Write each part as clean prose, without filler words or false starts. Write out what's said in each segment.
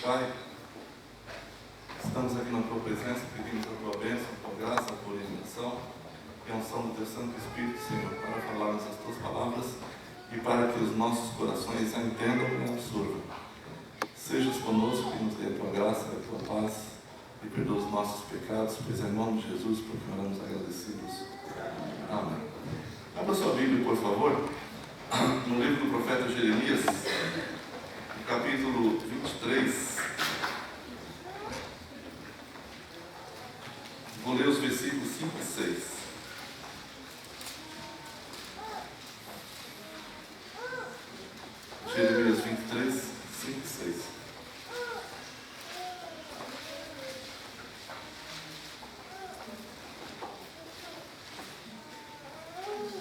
Pai, estamos aqui na Tua presença, pedimos a Tua bênção, a Tua graça, a Tua iluminação e a unção do Teu Santo Espírito, Senhor, para falarmos as Tuas palavras e para que os nossos corações a entendam e absorvam. Sejas conosco e nos dê a Tua graça e a Tua paz e perdoa os nossos pecados, pois é em nome de Jesus porque oramos agradecidos. Amém. Abra sua Bíblia, por favor, no livro do profeta Jeremias, no capítulo 23. Vou ler os versículos 5 e 6. Jeremias 23, 5 e 6.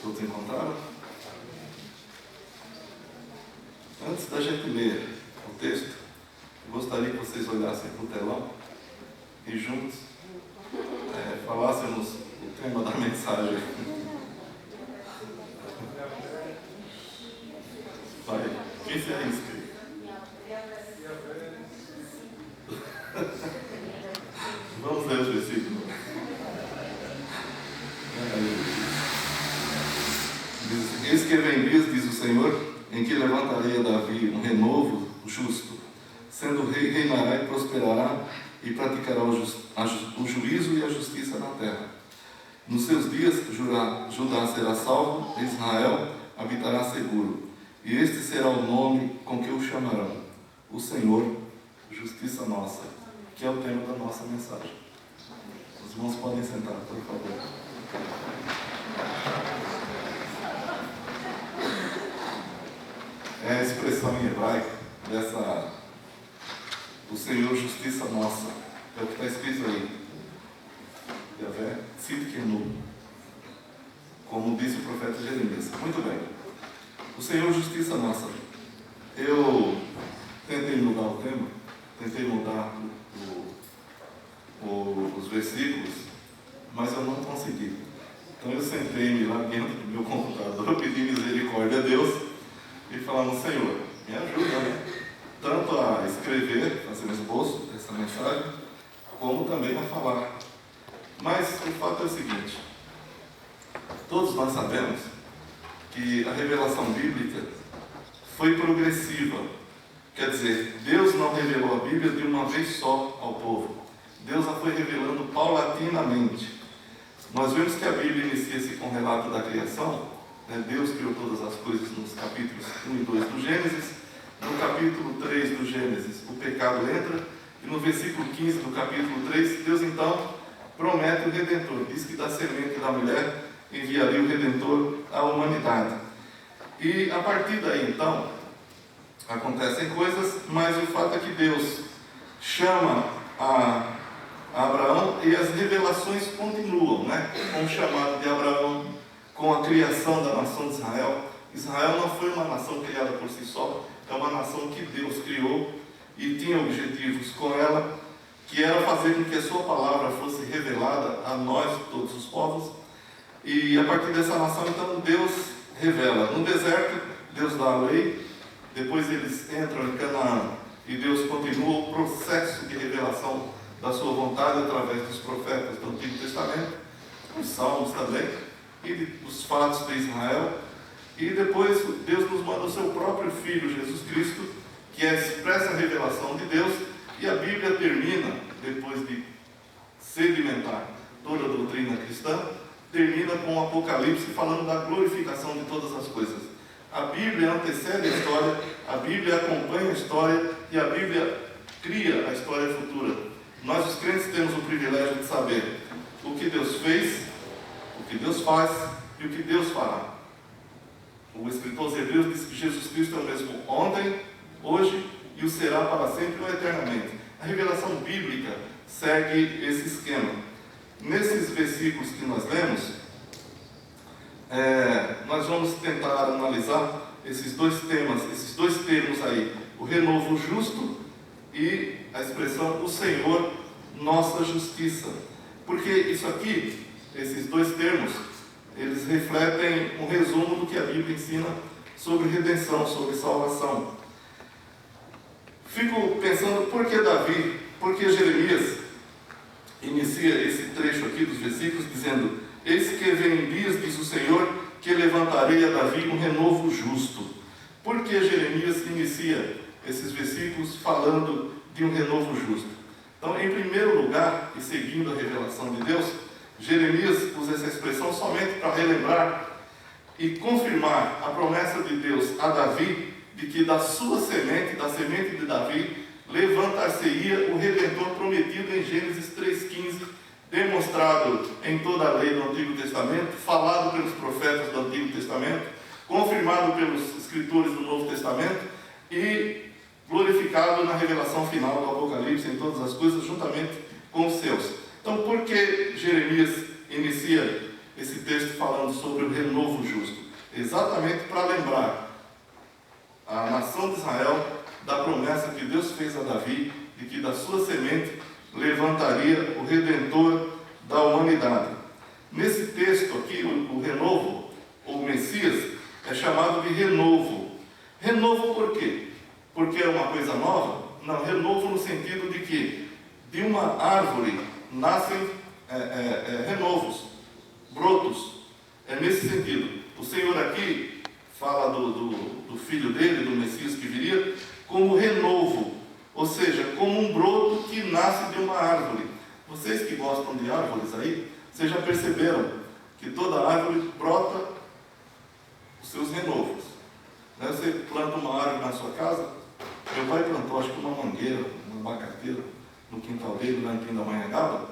Todos encontraram? Antes da gente ler o texto, eu gostaria que vocês olhassem para o telão e juntos falássemos o tema da mensagem. Vai, quem se arrisca? Vamos ler os versículos. Eis que vem dias, diz o Senhor, em que levantarei a Davi um renovo justo. Sendo rei, reinará e prosperará e praticará o juízo e a justiça na terra. Nos seus dias, Judá será salvo, e Israel habitará seguro. E este será o nome com que o chamarão: o Senhor, justiça nossa, que é o tema da nossa mensagem. Os irmãos podem sentar, por favor. É a expressão em hebraico o Senhor, justiça nossa. É o que está escrito aí. Yavé Tzidkenu, como disse o profeta Jeremias. Muito bem. O Senhor, justiça nossa. Eu tentei mudar o tema, tentei mudar os versículos, mas eu não consegui. Então eu sentei-me lá dentro do meu computador, pedi misericórdia a Deus e falando: Senhor, me ajuda, né? Tanto a escrever, fazer um esboço dessa mensagem, como também a falar. Mas o fato é o seguinte: todos nós sabemos que a revelação bíblica foi progressiva. Quer dizer, Deus não revelou a Bíblia de uma vez só ao povo. Deus a foi revelando paulatinamente. Nós vemos que a Bíblia inicia-se com o relato da criação. Deus criou todas as coisas nos capítulos 1 e 2 do Gênesis. No capítulo 3 do Gênesis, o pecado entra. E no versículo 15 do capítulo 3, Deus então promete o Redentor. Diz que da semente da mulher enviaria o Redentor à humanidade. E a partir daí então, acontecem coisas, mas o fato é que Deus chama a Abraão e as revelações continuam, com o chamado de Abraão, com a criação da nação de Israel. Israel não foi uma nação criada por si só, é uma nação que Deus criou e tinha objetivos com ela, que era fazer com que a sua palavra fosse revelada a nós, todos os povos. E a partir dessa nação, então, Deus revela. No deserto, Deus dá a lei, depois eles entram em Canaã e Deus continua o processo de revelação da sua vontade através dos profetas do Antigo Testamento, os Salmos também, e dos fatos de Israel. E depois Deus nos manda o seu próprio Filho, Jesus Cristo, que é a expressa revelação de Deus. E a Bíblia termina, depois de sedimentar toda a doutrina cristã, termina com o Apocalipse falando da glorificação de todas as coisas. A Bíblia antecede a história, a Bíblia acompanha a história e a Bíblia cria a história futura. Nós, os crentes, temos o privilégio de saber o que Deus fez, o que Deus faz e o que Deus fará. O escritor aos Hebreus diz que Jesus Cristo é o mesmo ontem, hoje e o será para sempre ou eternamente. A revelação bíblica segue esse esquema. Nesses versículos que nós lemos, nós vamos tentar analisar esses dois termos aí: o renovo justo e a expressão o Senhor, nossa justiça. Porque isso aqui, esses dois termos, eles refletem um resumo do que a Bíblia ensina sobre redenção, sobre salvação. Fico pensando por que Davi, por que Jeremias inicia esse trecho aqui dos versículos dizendo: eis que vem dias, diz o Senhor, que levantarei a Davi um renovo justo. Por que Jeremias inicia esses versículos falando de um renovo justo? Então, em primeiro lugar, e seguindo a revelação de Deus, Jeremias usa essa expressão somente para relembrar e confirmar a promessa de Deus a Davi, de que da sua semente, da semente de Davi, levantar-se-ia o Redentor prometido em Gênesis 3,15, demonstrado em toda a lei do Antigo Testamento, falado pelos profetas do Antigo Testamento, confirmado pelos escritores do Novo Testamento e glorificado na revelação final do Apocalipse em todas as coisas, juntamente com os seus. Então, por que Jeremias inicia esse texto falando sobre o renovo justo? Exatamente para lembrar a nação de Israel da promessa que Deus fez a Davi, de que da sua semente levantaria o Redentor da humanidade. Nesse texto aqui, o renovo, ou Messias, é chamado de renovo. Renovo por quê? Porque é uma coisa nova? Não, renovo no sentido de que de uma árvore nascem renovos, brotos. É nesse sentido. O Senhor aqui fala do filho dele, do Messias que viria, como renovo, ou seja, como um broto que nasce de uma árvore. Vocês que gostam de árvores aí, vocês já perceberam que toda árvore brota os seus renovos. Você planta uma árvore na sua casa. Meu pai plantou, acho que uma mangueira, uma abacateira, no quintal dele, lá em Pindamonhangaba,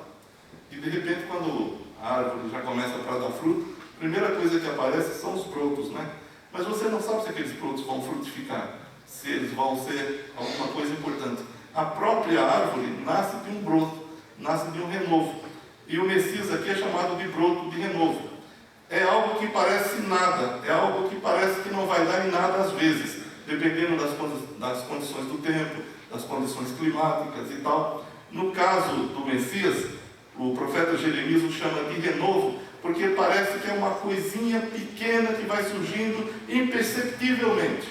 e de repente, quando a árvore já começa a dar fruto, a primeira coisa que aparece são os brotos, né? Mas você não sabe se aqueles brotos vão frutificar, se eles vão ser alguma coisa importante. A própria árvore nasce de um broto, nasce de um renovo. E o Messias aqui é chamado de broto de renovo. É algo que parece nada, é algo que parece que não vai dar em nada às vezes, dependendo das condições do tempo, das condições climáticas e tal. No caso do Messias, o profeta Jeremias o chama de renovo, porque parece que é uma coisinha pequena que vai surgindo imperceptivelmente.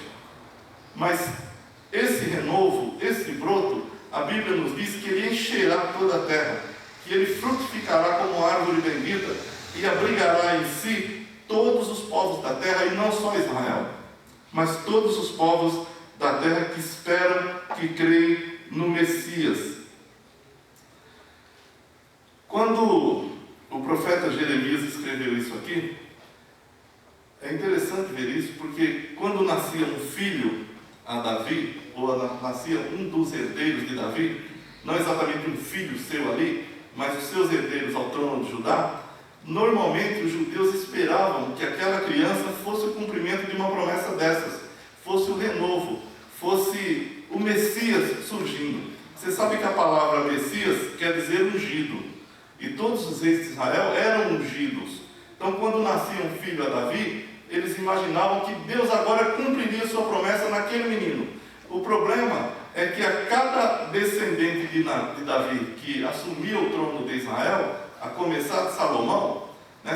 Mas esse renovo, esse broto, a Bíblia nos diz que ele encherá toda a terra, que ele frutificará como árvore bendita e abrigará em si todos os povos da terra, e não só Israel, mas todos os povos da terra que esperam, que creem no Messias. Quando o profeta Jeremias escreveu isso aqui, é interessante ver isso, porque quando nascia um filho a Davi, ou nascia um dos herdeiros de Davi, não exatamente um filho seu ali, mas os seus herdeiros ao trono de Judá, normalmente os judeus esperavam que aquela criança fosse o cumprimento de uma promessa dessas, fosse o renovo, fosse o Messias surgindo. Você sabe que a palavra Messias quer dizer ungido, e todos os reis de Israel eram ungidos. Então, quando nascia um filho a Davi, eles imaginavam que Deus agora cumpriria sua promessa naquele menino. O problema é que a cada descendente de Davi que assumia o trono de Israel, a começar de Salomão,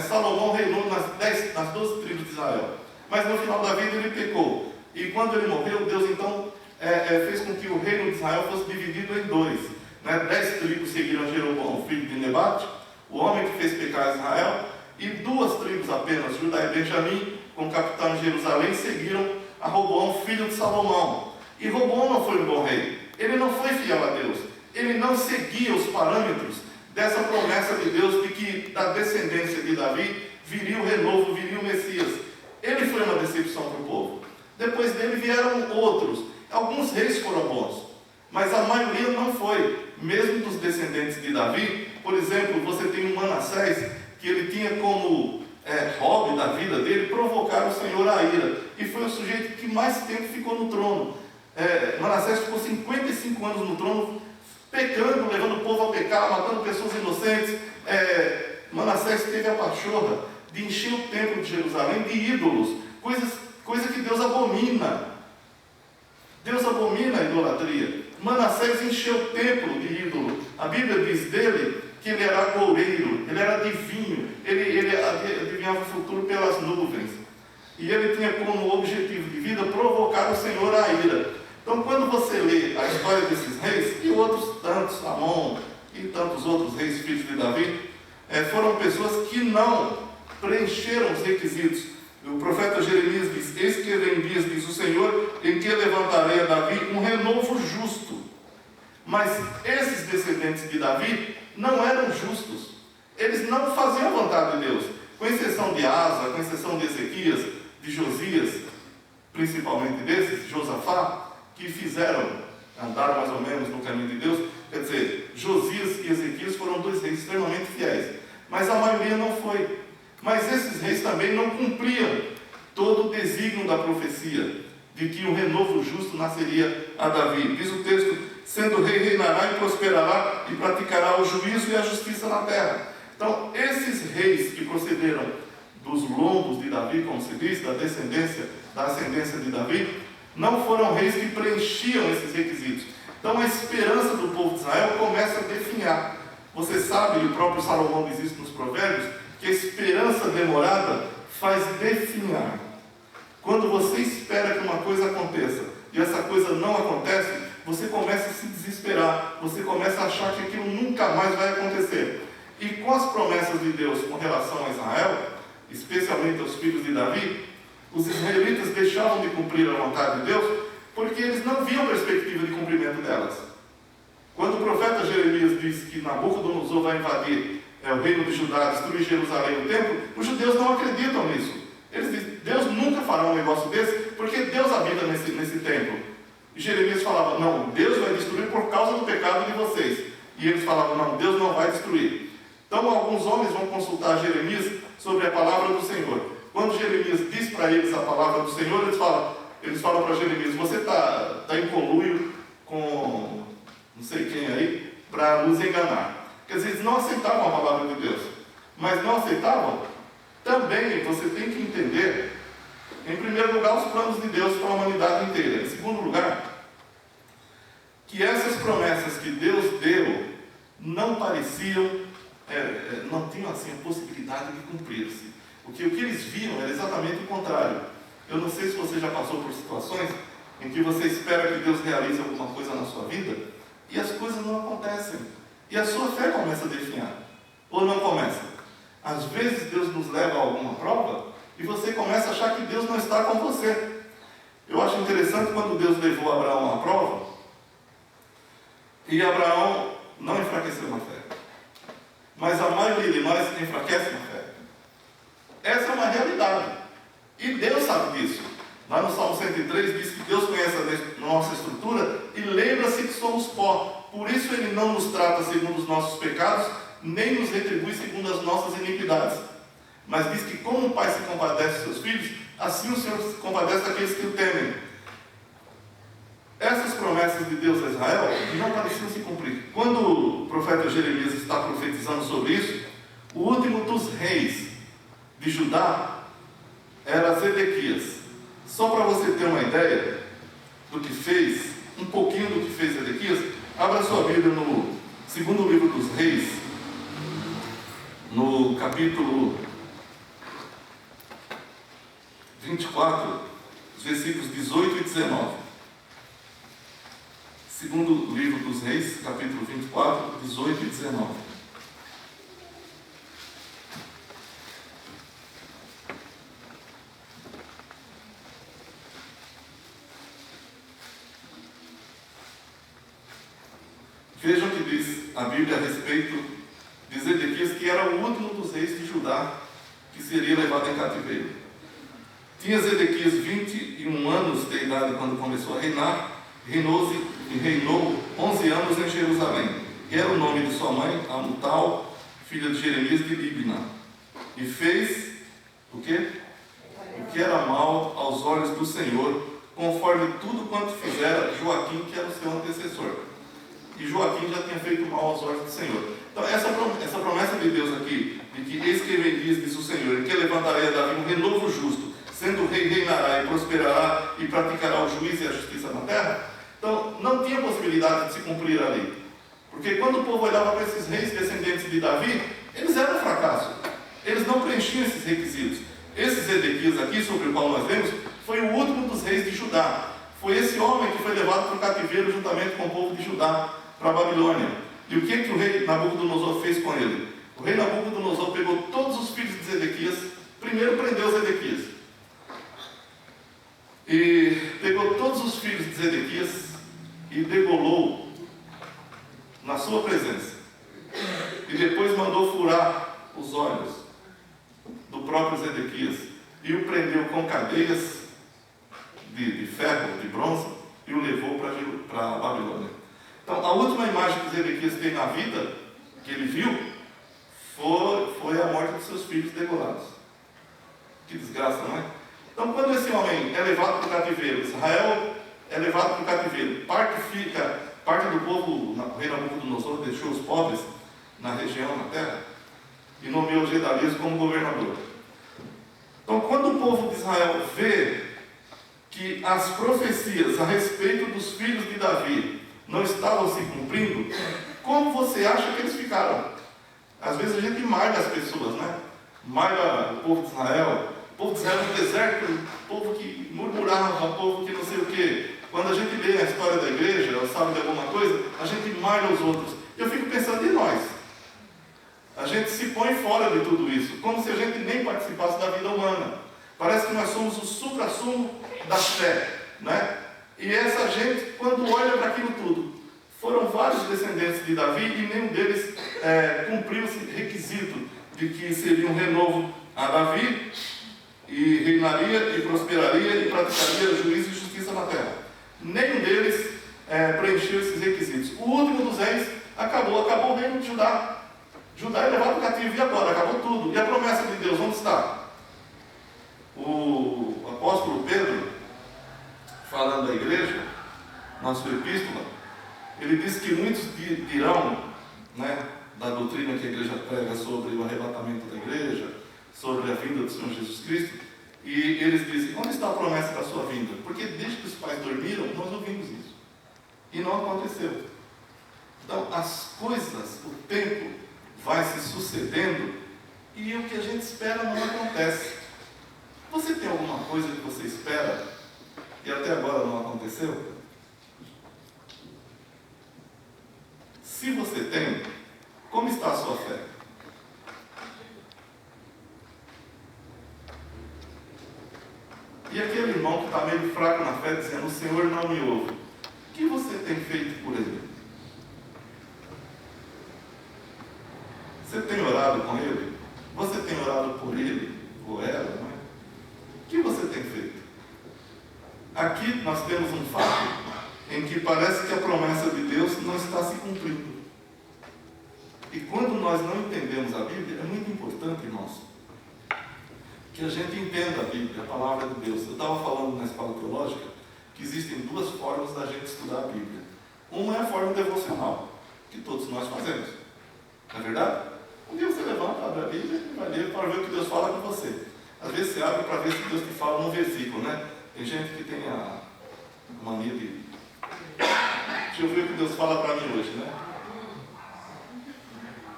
Salomão reinou nas 12 tribos de Israel. Mas no final da vida ele pecou. E quando ele morreu, Deus então fez com que o reino de Israel fosse dividido em dois. 10 tribos seguiram Jeroboão, filho de Nebate, o homem que fez pecar Israel, e 2 tribos apenas, Judá e Benjamim, com capitão em Jerusalém, seguiram a Roboão, filho de Salomão. E Roboão não foi um bom rei, ele não foi fiel a Deus, ele não seguia os parâmetros dessa promessa de Deus de que da descendência de Davi viria o renovo, viria o Messias. Ele foi uma decepção para o povo. Depois dele vieram outros, alguns reis foram bons, mas a maioria não foi. Mesmo dos descendentes de Davi, por exemplo, você tem um Manassés, que ele tinha como hobby da vida dele provocar o Senhor à ira, e foi o sujeito que mais tempo ficou no trono. Manassés ficou 55 anos no trono, pecando, levando o povo a pecar, matando pessoas inocentes. Manassés teve a pachorra de encher o templo de Jerusalém de ídolos, coisa que Deus abomina. Deus abomina a idolatria. Manassés encheu o templo de ídolo. A Bíblia diz dele que ele era agoureiro, ele era adivinho, ele adivinhava o futuro pelas nuvens. E ele tinha como objetivo de vida provocar o Senhor à ira. Então, quando você lê a história desses reis, e outros tantos, Amon e tantos outros reis, filhos de Davi, foram pessoas que não preencheram os requisitos. O profeta Jeremias diz: eis que vem dias, diz o Senhor, em que levantarei a Davi um renovo justo. Mas esses descendentes de Davi não eram justos. Eles não faziam a vontade de Deus. Com exceção de Asa, com exceção de Ezequias, de Josias, principalmente desses, Josafá, que fizeram andar mais ou menos no caminho de Deus. Quer dizer, Josias e Ezequias foram dois reis extremamente fiéis, mas a maioria não foi. Mas esses reis também não cumpriam todo o desígnio da profecia, de que um renovo justo nasceria a Davi. Diz o texto: sendo rei, reinará e prosperará, e praticará o juízo e a justiça na terra. Então, esses reis que procederam dos lombos de Davi, como se diz, da ascendência de Davi, não foram reis que preenchiam esses requisitos. Então, a esperança do povo de Israel começa a definhar. Você sabe, e o próprio Salomão diz isso nos Provérbios, que a esperança demorada faz definhar. Quando você espera que uma coisa aconteça e essa coisa não acontece, você começa a se desesperar, você começa a achar que aquilo nunca mais vai acontecer. E com as promessas de Deus com relação a Israel, especialmente aos filhos de Davi, os israelitas deixavam de cumprir a vontade de Deus porque eles não viam perspectiva de cumprimento delas. Quando o profeta Jeremias diz que Nabucodonosor vai invadir o reino de Judá, destruir Jerusalém e o templo, os judeus não acreditam nisso. Eles dizem: Deus nunca fará um negócio desse, porque Deus habita nesse templo. E Jeremias falava: não, Deus vai destruir por causa do pecado de vocês. E eles falavam: não, Deus não vai destruir. Então alguns homens vão consultar Jeremias sobre a palavra do Senhor. Quando Jeremias diz para eles a palavra do Senhor, eles falam para Jeremias: você está em conluio com não sei quem aí, para nos enganar. Quer dizer, eles não aceitavam a palavra de Deus. Mas não aceitavam? Também você tem que entender, em primeiro lugar, os planos de Deus para a humanidade inteira. Em segundo lugar, que essas promessas que Deus deu não pareciam, não tinham assim a possibilidade de cumprir-se. O que eles viam era exatamente o contrário. Eu não sei se você já passou por situações em que você espera que Deus realize alguma coisa na sua vida e as coisas não acontecem. E a sua fé começa a definhar. Ou não começa? Às vezes Deus nos leva a alguma prova e você começa a achar que Deus não está com você. Eu acho interessante quando Deus levou Abraão à prova e Abraão não enfraqueceu na fé. Mas a maioria de nós enfraquece na fé. Essa é uma realidade. E Deus sabe disso. Lá no Salmo 103 diz que Deus conhece a nossa estrutura e lembra-se que somos pó. Por isso Ele não nos trata segundo os nossos pecados, nem nos retribui segundo as nossas iniquidades. Mas diz que como um pai se compadece dos seus filhos, assim o Senhor se compadece daqueles que o temem. Essas promessas de Deus a Israel não pareciam se cumprir. Quando o profeta Jeremias está profetizando sobre isso, o último dos reis de Judá era Zedequias. Só para você ter uma ideia do que fez, um pouquinho do que fez Zedequias, abra sua Bíblia no segundo livro dos Reis, no capítulo 24, versículos 18 e 19. Segundo livro dos Reis, capítulo 24, 18 e 19. Vejam o que diz a Bíblia a respeito de Zedequias, que era o último dos reis de Judá que seria levado em cativeiro. Tinha Zedequias 21 anos de idade quando começou a reinar, reinou 11 anos em Jerusalém. E era o nome de sua mãe, Amutal, filha de Jeremias de Libna. E fez o quê? O que era mal aos olhos do Senhor, conforme tudo quanto fizera Joaquim, que era o seu antecessor. E Joaquim já tinha feito mal aos olhos do Senhor. Então, essa promessa de Deus aqui, de que eis que vem dias, diz o Senhor, em que levantarei a Davi um renovo justo, sendo rei, reinará e prosperará e praticará o juízo e a justiça na terra. Então, não tinha possibilidade de se cumprir ali. Porque quando o povo olhava para esses reis descendentes de Davi, eles eram um fracasso. Eles não preenchiam esses requisitos. Esse Zedequias aqui, sobre o qual nós lemos, foi o último dos reis de Judá. Foi esse homem que foi levado para o cativeiro juntamente com o povo de Judá, para a Babilônia. E o que o rei Nabucodonosor fez com ele? O rei Nabucodonosor pegou todos os filhos de Zedequias, primeiro prendeu Zedequias. E pegou todos os filhos de Zedequias e degolou na sua presença. E depois mandou furar os olhos do próprio Zedequias e o prendeu com cadeias de ferro, de bronze, e o levou para a Babilônia. Então, a última imagem que Zedequias tem na vida, que ele viu, foi a morte dos seus filhos degolados. Que desgraça, não é? Então, quando esse homem é levado para o cativeiro, Israel é levado para o cativeiro, parte do povo, o rei Nabucodonosor deixou os pobres na região, na terra, e nomeou Gedalias como governador. Então, quando o povo de Israel vê que as profecias a respeito dos filhos de Davi não estavam se cumprindo, como você acha que eles ficaram? Às vezes a gente malha as pessoas, né? Malha o povo de Israel. O povo de Israel no deserto, o povo que murmurava, o povo que não sei o quê. Quando a gente lê a história da igreja, ou sabe de alguma coisa, a gente malha os outros. Eu fico pensando em nós. A gente se põe fora de tudo isso, como se a gente nem participasse da vida humana. Parece que nós somos o supra-sumo da fé, né? E essa gente, quando olha para aquilo tudo, foram vários descendentes de Davi e nenhum deles cumpriu esse requisito de que seria um renovo a Davi e reinaria e prosperaria e praticaria juízo e justiça na terra. Nenhum deles preencheu esses requisitos. O último dos reis acabou o reino de Judá. Judá é levado cativo, e agora? Acabou tudo. E a promessa de Deus, onde está? O apóstolo Pedro, falando da igreja, na sua epístola, ele diz que muitos dirão, né, da doutrina que a igreja prega sobre o arrebatamento da igreja, sobre a vinda do Senhor Jesus Cristo, e eles dizem, onde está a promessa da sua vinda? Porque desde que os pais dormiram, nós ouvimos isso. E não aconteceu. Então, as coisas, o tempo vai se sucedendo, e o que a gente espera não acontece. Você tem alguma coisa que você espera, e até agora não aconteceu? Se você tem, como está a sua fé? E aquele irmão que está meio fraco na fé, dizendo, o Senhor não me ouve. O que você tem feito por ele? Você tem orado com ele? Você tem orado por ele, ou ela, não é? O que você tem feito? Aqui nós temos um fato em que parece que a promessa de Deus não está se cumprindo. E quando nós não entendemos a Bíblia, é muito importante, irmãos, que a gente entenda a Bíblia, a palavra de Deus. Eu estava falando na escola teológica que existem duas formas da gente estudar a Bíblia. Uma é a forma devocional, que todos nós fazemos. Não é verdade? Um dia você levanta, abre a Bíblia e vai ler para ver o que Deus fala com você. Às vezes você abre para ver se Deus te fala num versículo, né? Tem gente que tem a mania de... Deixa eu ver o que Deus fala para mim hoje, né?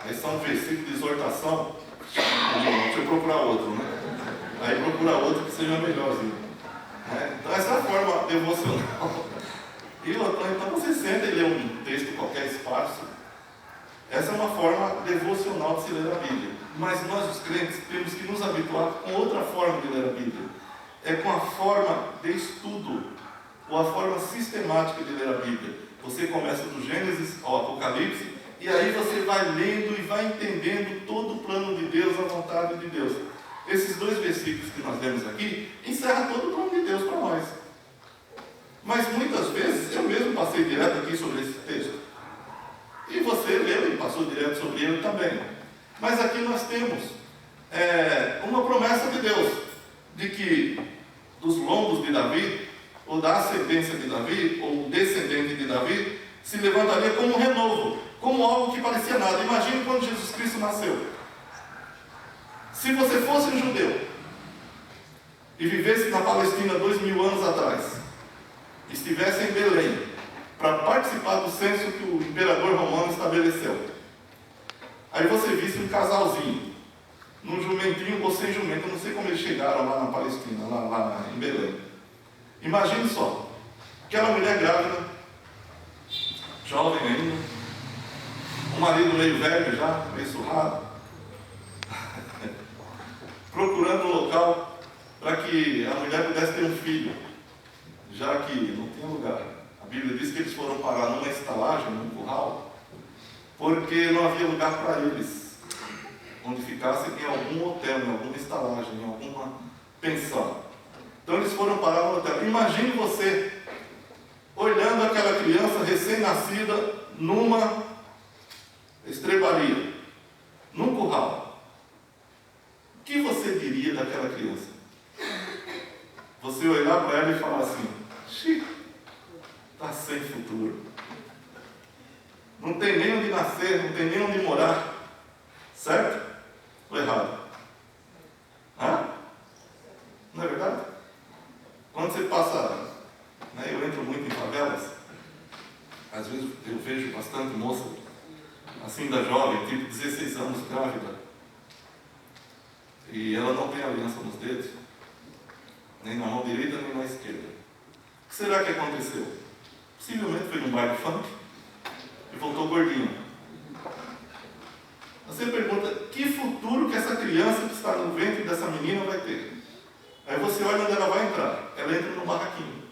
Aí são versículos de exortação. Deixa eu procurar outro, né? Aí procura outro que seja melhorzinho. Então essa é a forma devocional. E então você senta e lê um texto qualquer espaço. Essa é uma forma devocional de se ler a Bíblia. Mas nós, os crentes, temos que nos habituar com outra forma de ler a Bíblia. É com a forma de estudo, ou a forma sistemática de ler a Bíblia. Você começa do Gênesis ao Apocalipse, e aí você vai lendo e vai entendendo todo o plano de Deus, a vontade de Deus. Esses dois versículos que nós lemos aqui, encerram todo o plano de Deus para nós. Mas muitas vezes, eu mesmo passei direto aqui sobre esse texto. E você leu e passou direto sobre ele também. Mas aqui nós temos uma promessa de Deus, de que dos lombos de Davi, ou da ascendência de Davi, ou descendente de Davi, se levantaria como um renovo, como algo que parecia nada. Imagine quando Jesus Cristo nasceu. Se você fosse um judeu, e vivesse na Palestina 2000 anos atrás, estivesse em Belém, para participar do censo que o imperador romano estabeleceu. Aí você visse um casalzinho, num jumentinho ou sem jumento, eu não sei como eles chegaram lá na Palestina, lá em Belém. Imagine só, Aquela mulher grávida, jovem ainda, o marido meio velho já, meio surrado, procurando um local para que a mulher pudesse ter um filho, já que não tinha lugar. A Bíblia diz que eles foram parar numa estalagem, num curral, porque não havia lugar para eles, onde ficassem em algum hotel, em alguma estalagem, em alguma pensão. Então eles foram parar no hotel. Imagine você olhando aquela criança recém-nascida numa estrebaria, num curral. O que você diria daquela criança? Você olhar para ela e falar assim: xiii, está sem futuro. Não tem nem onde nascer, não tem nem onde morar. Certo? Ou errado? Hã? Não é verdade? Quando você passa, né, eu entro muito em favelas, às vezes eu vejo bastante moça, assim da jovem, tipo 16 anos, grávida, e ela não tem aliança nos dedos, nem na mão direita, nem na esquerda. O que será que aconteceu? Possivelmente foi num baile funk e voltou gordinho. Você pergunta, que futuro que essa criança que está no ventre dessa menina vai ter? Aí você olha onde ela vai entrar. Ela entra no barraquinho.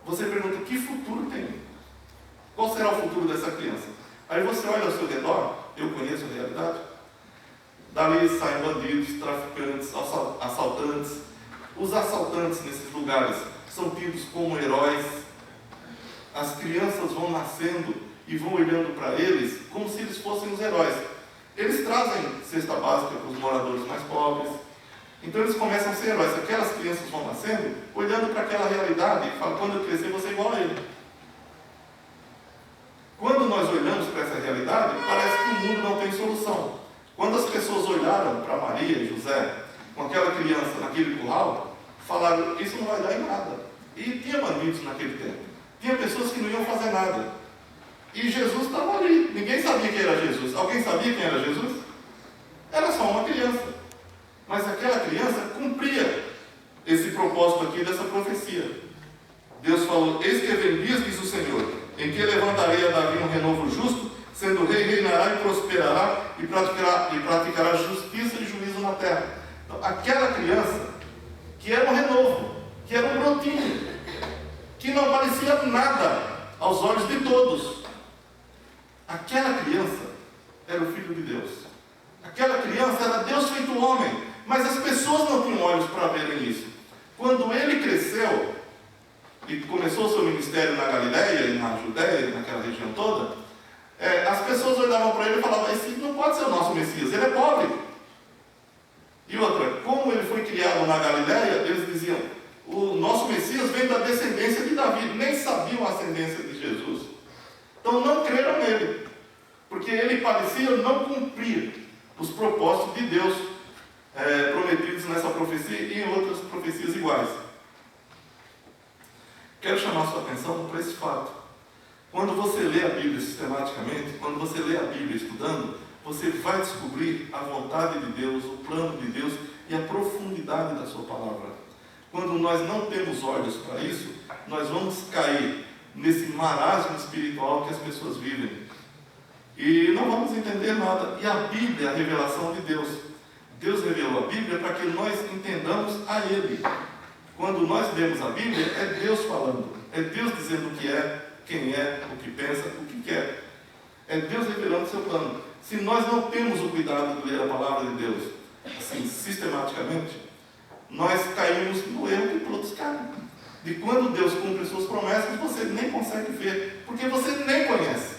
Você pergunta, que futuro tem? Qual será o futuro dessa criança? Aí você olha ao seu redor, eu conheço a realidade. Dali saem bandidos, traficantes, assaltantes. Os assaltantes nesses lugares são tidos como heróis. As crianças vão nascendo e vão olhando para eles como se eles fossem os heróis. Eles trazem cesta básica para os moradores mais pobres. Então eles começam a ser heróis. Aquelas crianças vão nascendo, olhando para aquela realidade e falam: quando eu crescer, eu vou ser igual a ele. Quando nós olhamos para essa realidade, parece que o mundo não tem solução. Quando as pessoas olharam para Maria e José, com aquela criança naquele curral, falaram: isso não vai dar em nada. E tinha bandidos naquele tempo. Tinha pessoas que não iam fazer nada. E Jesus estava ali. Ninguém sabia quem era Jesus. Alguém sabia quem era Jesus? Era só uma criança. Mas aquela criança cumpria esse propósito aqui dessa profecia. Deus falou: eis que vem dias, diz o Senhor, em que levantarei a Davi um renovo justo, sendo rei, reinará e prosperará e praticará justiça e juízo na terra. Então, aquela criança, que era um renovo, que era um brotinho, que não parecia nada aos olhos de todos, aquela criança era o Filho de Deus. Aquela criança era Deus feito homem, mas as pessoas não tinham olhos para verem isso. Quando ele cresceu e começou o seu ministério na Galileia e na Judéia e naquela região toda, as pessoas olhavam para ele e falavam: esse não pode ser o nosso Messias, ele é pobre. E outra, como ele foi criado na Galileia, eles diziam: o nosso Messias vem da descendência de Davi. Nem sabiam a ascendência de Jesus. Então não creram nele, porque ele parecia não cumprir os propósitos de Deus prometidos nessa profecia e em outras profecias iguais. Quero chamar a sua atenção para esse fato. Quando você lê a Bíblia sistematicamente, quando você lê a Bíblia estudando, você vai descobrir a vontade de Deus, o plano de Deus e a profundidade da sua palavra. Quando nós não temos olhos para isso, nós vamos cair nesse marasmo espiritual que as pessoas vivem. E não vamos entender nada. E a Bíblia é a revelação de Deus. Deus revelou a Bíblia para que nós entendamos a Ele. Quando nós lemos a Bíblia, é Deus falando. É Deus dizendo o que é, quem é, o que pensa, o que quer. É Deus revelando o seu plano. Se nós não temos o cuidado de ler a palavra de Deus, assim, sistematicamente, nós caímos no erro que todos caem. De quando Deus cumpre suas promessas, você nem consegue ver, porque você nem conhece.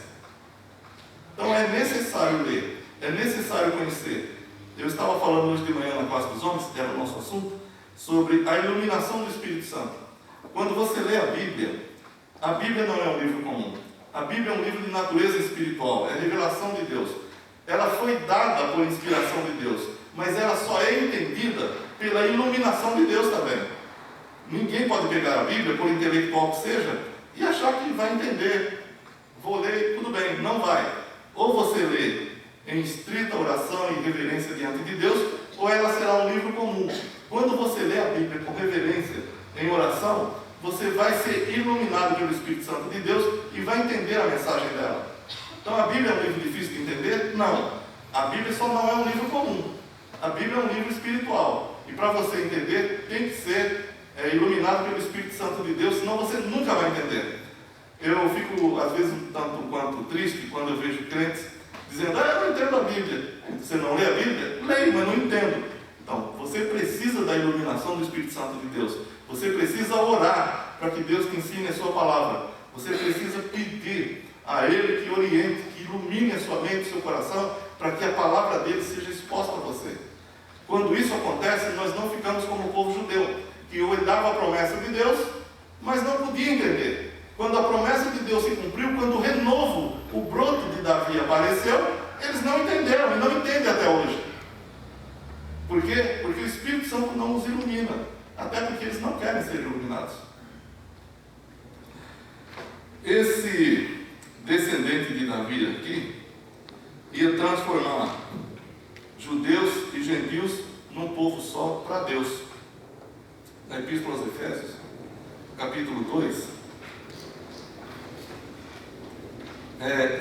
Então é necessário ler, é necessário conhecer. Eu estava falando hoje de manhã na classe dos homens, que era o nosso assunto, sobre a iluminação do Espírito Santo. Quando você lê a Bíblia não é um livro comum. A Bíblia é um livro de natureza espiritual, é a revelação de Deus. Ela foi dada por inspiração de Deus, mas ela só é entendida pela iluminação de Deus também. Ninguém pode pegar a Bíblia, por intelectual que seja, e achar que vai entender. Vou ler, tudo bem, não vai. Ou você lê em estrita oração e reverência diante de Deus, ou ela será um livro comum. Quando você lê a Bíblia com reverência, em oração, você vai ser iluminado pelo Espírito Santo de Deus e vai entender a mensagem dela. Então a Bíblia é um livro difícil de entender? Não. A Bíblia só não é um livro comum. A Bíblia é um livro espiritual. E para você entender, tem que ser iluminado pelo Espírito Santo de Deus, senão você nunca vai entender. Eu fico, às vezes, um tanto quanto triste quando eu vejo crentes dizendo: eu não entendo a Bíblia. Você não lê a Bíblia? Leio, mas não entendo. Então, você precisa da iluminação do Espírito Santo de Deus. Você precisa orar para que Deus te ensine a sua palavra. Você precisa pedir a Ele que oriente, que ilumine a sua mente, o seu coração, para que a palavra dele seja exposta a você. Quando isso acontece, nós não ficamos como o povo judeu, que olhava a promessa de Deus, mas não podia entender. Quando a promessa de Deus se cumpriu, quando o renovo, o broto de Davi apareceu, eles não entenderam e não entendem até hoje. Por quê? Porque o Espírito Santo não os ilumina, até porque eles não querem ser iluminados. Esse descendente de Davi aqui ia transformar judeus e gentios num povo só para Deus. Na Epístola aos Efésios, capítulo 2,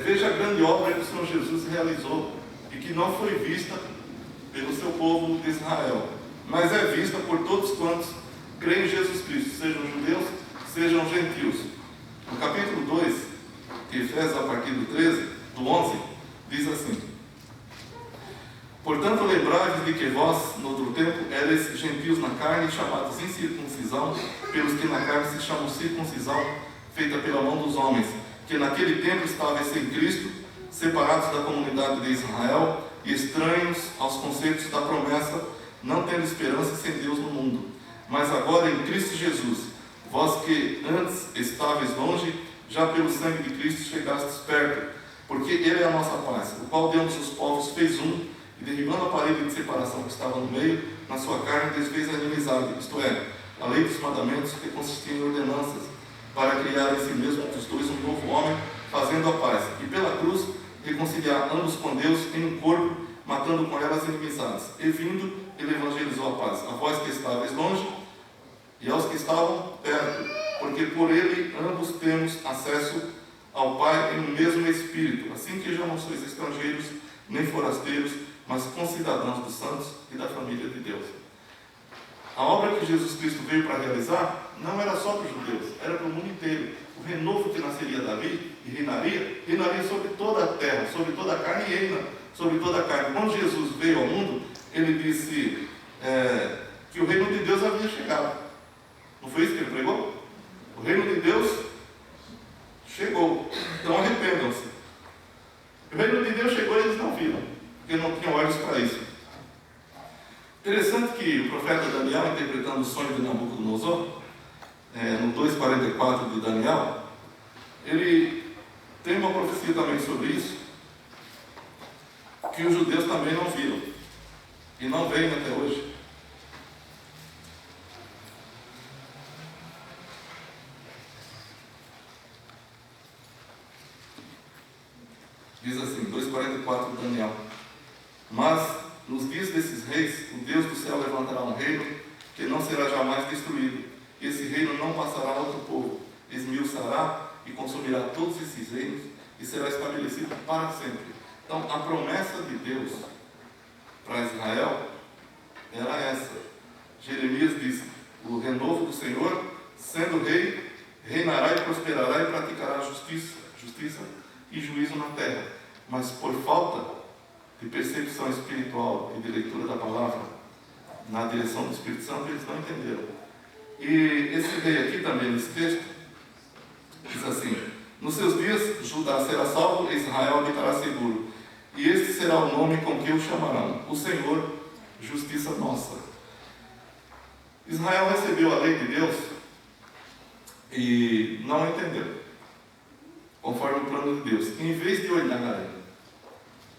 veja a grande obra que o Senhor Jesus realizou e que não foi vista pelo seu povo de Israel, mas é vista por todos quantos creem em Jesus Cristo, sejam judeus, sejam gentios. No capítulo 2 de Efésios, a partir do 13, do 11, diz assim: portanto, lembrai-vos de que vós, no outro tempo, erais gentios na carne, chamados incircuncisão, pelos que na carne se chamam circuncisão, feita pela mão dos homens, que naquele tempo estavam sem Cristo, separados da comunidade de Israel, e estranhos aos conceitos da promessa, não tendo esperança sem Deus no mundo. Mas agora em Cristo Jesus, vós que antes estáveis longe, já pelo sangue de Cristo chegastes perto, porque Ele é a nossa paz, o qual de ambos os povos fez um, e derribando a parede de separação que estava no meio, na sua carne desfez a inimizade, isto é, a lei dos mandamentos que consistia em ordenanças, para criar em si mesmo dos dois um novo homem, fazendo a paz, e pela cruz reconciliar ambos com Deus em um corpo, matando com ela as inimizades. E vindo, ele evangelizou a paz, a vós que estáveis longe, e aos que estavam perto, porque por ele ambos temos acesso ao Pai em um mesmo Espírito, assim que já não sois estrangeiros, nem forasteiros, mas concidadãos dos santos e da família de Deus. A obra que Jesus Cristo veio para realizar não era só para os judeus, era para o mundo inteiro. O renovo que nasceria Davi e reinaria sobre toda a terra, sobre toda a carne, e reina sobre toda a carne. Quando Jesus veio ao mundo, ele disse que o reino de Deus havia chegado. Não foi isso que ele pregou? O reino de Deus chegou, então arrependam-se. O reino de Deus chegou e eles não viram, porque não tinham olhos para isso. Interessante que o profeta Daniel, interpretando o sonho de Nabucodonosor, no 2,44 de Daniel, ele tem uma profecia também sobre isso, que os judeus também não viram, e não veem até hoje. Diz assim, 2,44 de Daniel: mas nos dias desses reis, o Deus do céu levantará um reino que não será jamais destruído. E esse reino não passará a outro povo. Esmiuçará e consumirá todos esses reinos e será estabelecido para sempre. Então, a promessa de Deus para Israel era essa. Jeremias disse: o renovo do Senhor, sendo rei, reinará e prosperará e praticará justiça e juízo na terra. Mas por falta de percepção espiritual e de leitura da palavra na direção do Espírito Santo, eles não entenderam. E esse rei aqui também, nesse texto, diz assim: nos seus dias Judá será salvo e Israel habitará seguro, e este será o nome com que o chamarão: o Senhor, justiça nossa. Israel recebeu a lei de Deus e não entendeu, conforme o plano de Deus. Em vez de olharem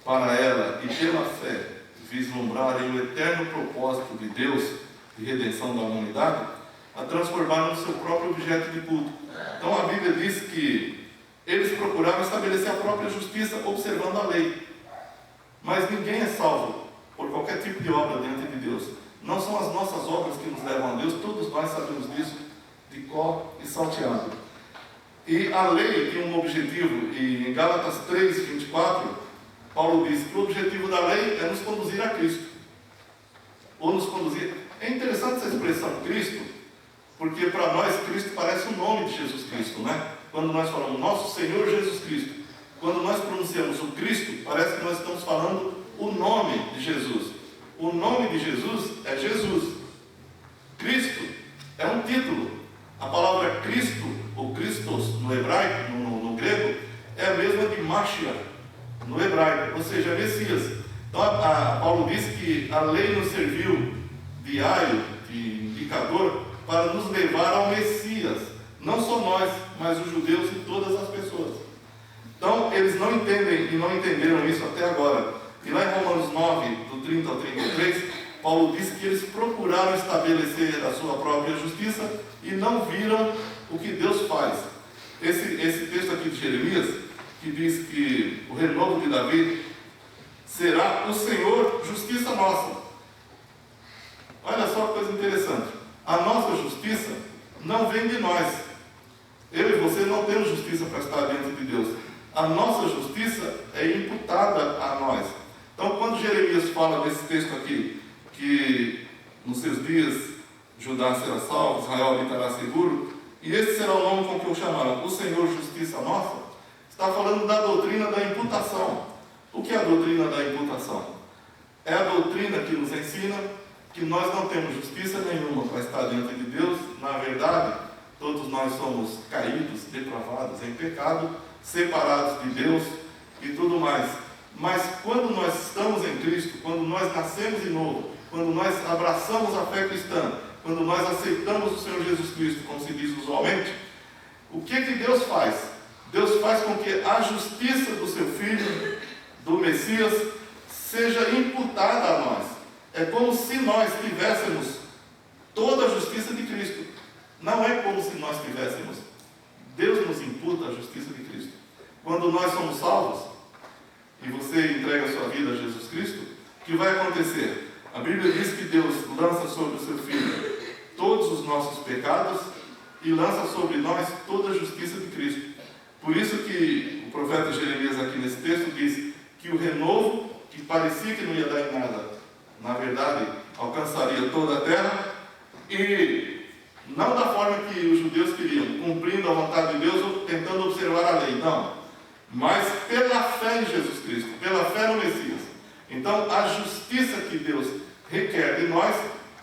para ela e pela fé vislumbrarem o eterno propósito de Deus de redenção da humanidade, a transformaram no seu próprio objeto de culto. Então a Bíblia diz que eles procuravam estabelecer a própria justiça observando a lei. Mas ninguém é salvo por qualquer tipo de obra diante de Deus. Não são as nossas obras que nos levam a Deus, todos nós sabemos disso de có e salteado. E a lei tinha um objetivo, e em Gálatas 3, 24, Paulo diz que o objetivo da lei é nos conduzir a Cristo. Ou nos conduzir. É interessante essa expressão Cristo, porque para nós Cristo parece o nome de Jesus Cristo, né? Quando nós falamos Nosso Senhor Jesus Cristo, quando nós pronunciamos o Cristo, parece que nós estamos falando o nome de Jesus. O nome de Jesus é Jesus. Cristo é um título. A palavra Cristo, ou Christos no hebraico, no grego, é a mesma de Mashiach no hebraico, ou seja, Messias. Então Paulo diz que a lei nos serviu de aio, de indicador, para nos levar ao Messias. Não só nós, mas os judeus e todas as pessoas. Então, eles não entendem e não entenderam isso até agora. E lá em Romanos 9, do 30 ao 33, Paulo diz que eles procuraram estabelecer a sua própria justiça e não viram o que Deus faz. Esse texto aqui de Jeremias, que diz que o renovo de Davi será o Senhor, justiça nossa. Olha só que coisa interessante. A nossa justiça não vem de nós. Eu e você não temos justiça para estar diante de Deus. A nossa justiça é imputada a nós. Então, quando Jeremias fala nesse texto aqui, que nos seus dias Judá será salvo, Israel habitará seguro, e esse será o nome com que o chamaram, o Senhor justiça nossa, está falando da doutrina da imputação. O que é a doutrina da imputação? É a doutrina que nos ensina que nós não temos justiça nenhuma para estar diante de Deus. Na verdade, todos nós somos caídos, depravados em pecado, separados de Deus e tudo mais. Mas quando nós estamos em Cristo, quando nós nascemos de novo, quando nós abraçamos a fé cristã, quando nós aceitamos o Senhor Jesus Cristo, como se diz usualmente, o que Deus faz? Deus faz com que a justiça do seu Filho, do Messias, seja imputada a nós. É como se nós tivéssemos toda a justiça de Cristo. Não é como se nós tivéssemos. Deus nos imputa a justiça de Cristo. Quando nós somos salvos, e você entrega a sua vida a Jesus Cristo, o que vai acontecer? A Bíblia diz que Deus lança sobre o seu Filho todos os nossos pecados e lança sobre nós toda a justiça de Cristo. Por isso que o profeta Jeremias aqui nesse texto diz que o renovo, que parecia que não ia dar em nada, na verdade alcançaria toda a terra, e não da forma que os judeus queriam, cumprindo a vontade de Deus ou tentando observar a lei, não, mas pela fé em Jesus Cristo, pela fé no Messias. Então a justiça que Deus requer de nós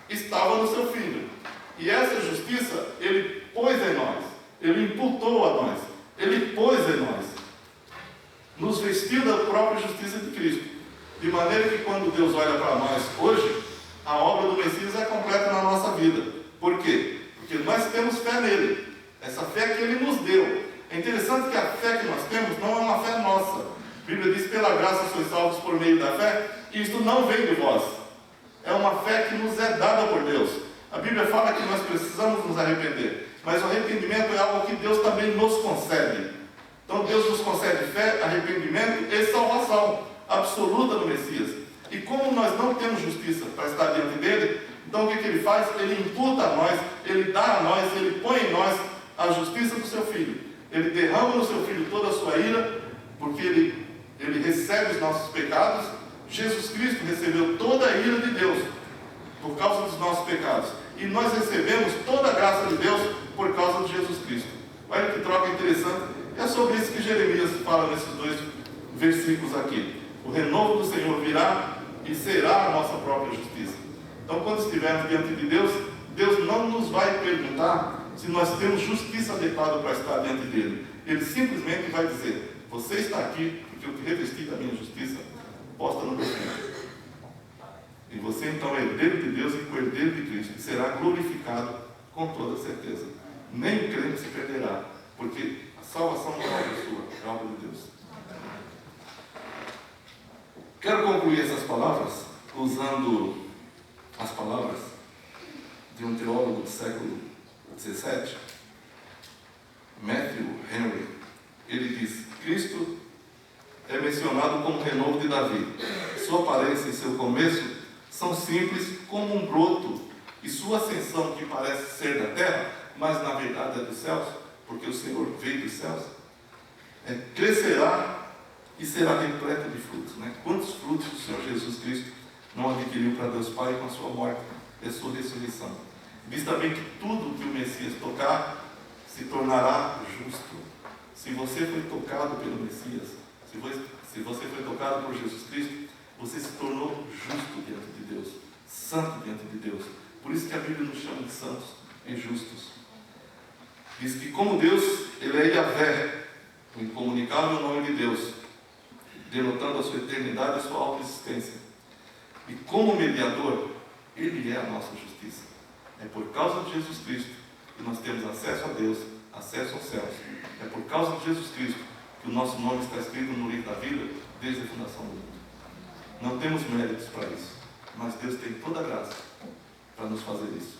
estava no seu Filho, e essa justiça Ele pôs em nós, Ele imputou a nós, Ele pôs em nós, nos vestiu da própria justiça de Cristo, de maneira que quando Deus olha para nós hoje, a obra do Messias é completa na nossa vida. Por quê? Porque nós temos fé nele, essa fé que Ele nos deu. É interessante que a fé que nós temos não é uma fé nossa. A Bíblia diz, pela graça sois salvos por meio da fé, e isto não vem de vós. É uma fé que nos é dada por Deus. A Bíblia fala que nós precisamos nos arrepender, mas o arrependimento é algo que Deus também nos concede. Então Deus nos concede fé, arrependimento e salvação absoluta no Messias. E como nós não temos justiça para estar diante dele, então o que Ele faz? Ele imputa a nós, Ele dá a nós, Ele põe em nós a justiça do seu Filho. Ele derrama no seu Filho toda a sua ira, porque ele recebe os nossos pecados. Jesus Cristo recebeu toda a ira de Deus por causa dos nossos pecados. E nós recebemos toda a graça de Deus por causa de Jesus Cristo. Olha que troca interessante. É sobre isso que Jeremias fala nesses dois versículos aqui. O renovo do Senhor virá e será a nossa própria justiça. Então, quando estivermos diante de Deus, Deus não nos vai perguntar se nós temos justiça adequada para estar diante dele. Ele simplesmente vai dizer, você está aqui porque eu te revesti da minha justiça posta no meu filho. E você então é herdeiro de Deus e co-herdeiro de Cristo, e será glorificado com toda certeza. Nem o crente se perderá, porque a salvação não é obra sua, é obra de Deus. Quero concluir essas palavras usando as palavras de um teólogo do século XVII, Matthew Henry. Ele diz, Cristo é mencionado como renovo de Davi. Sua aparência e seu começo são simples como um broto, e sua ascensão, que parece ser da terra, mas na verdade é dos céus, porque o Senhor veio dos céus, crescerá e será repleto de frutos. Quantos frutos o Senhor Jesus Cristo não adquiriu para Deus Pai com a sua morte e a sua ressurreição? Diz também que tudo que o Messias tocar se tornará justo. Se você foi tocado pelo Messias, se você foi tocado por Jesus Cristo, você se tornou justo diante de Deus, santo diante de Deus. Por isso que a Bíblia nos chama de santos e justos. Diz que como Deus, Ele é Yahvé, o incomunicável nome de Deus, denotando a sua eternidade e a sua autoexistência. E como mediador, Ele é a nossa justiça. É por causa de Jesus Cristo que nós temos acesso a Deus, acesso aos céus. É por causa de Jesus Cristo que o nosso nome está escrito no livro da vida desde a fundação do mundo. Não temos méritos para isso, mas Deus tem toda a graça para nos fazer isso.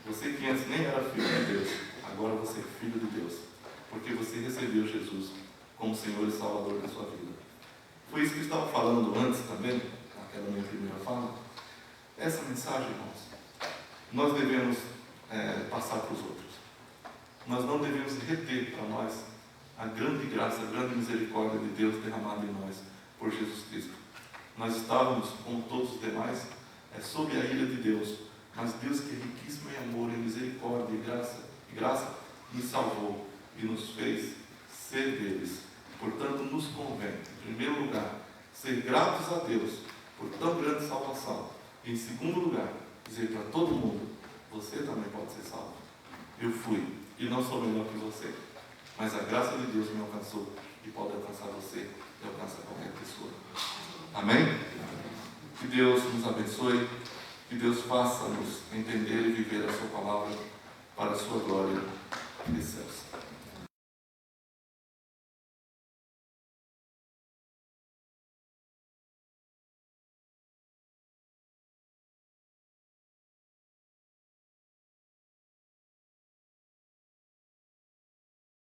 Você que antes nem era filho de Deus, agora você é filho de Deus, porque você recebeu Jesus como Senhor e Salvador da sua vida. Foi isso que eu estava falando antes também, naquela minha primeira fala. Essa mensagem, irmãos, nós devemos passar para os outros. Nós não devemos reter para nós a grande graça, a grande misericórdia de Deus derramada em nós por Jesus Cristo. Nós estávamos, como todos os demais, sob a ira de Deus, mas Deus, que é riquíssimo em amor, em misericórdia e graça, nos salvou e nos fez ser deles. Portanto, nos convém, em primeiro lugar, ser gratos a Deus por tão grande salvação. E, em segundo lugar, dizer para todo mundo: você também pode ser salvo. Eu fui, e não sou melhor que você, mas a graça de Deus me alcançou e pode alcançar você e alcançar qualquer pessoa. Amém? Que Deus nos abençoe, que Deus faça-nos entender e viver a sua palavra para a sua glória e céus.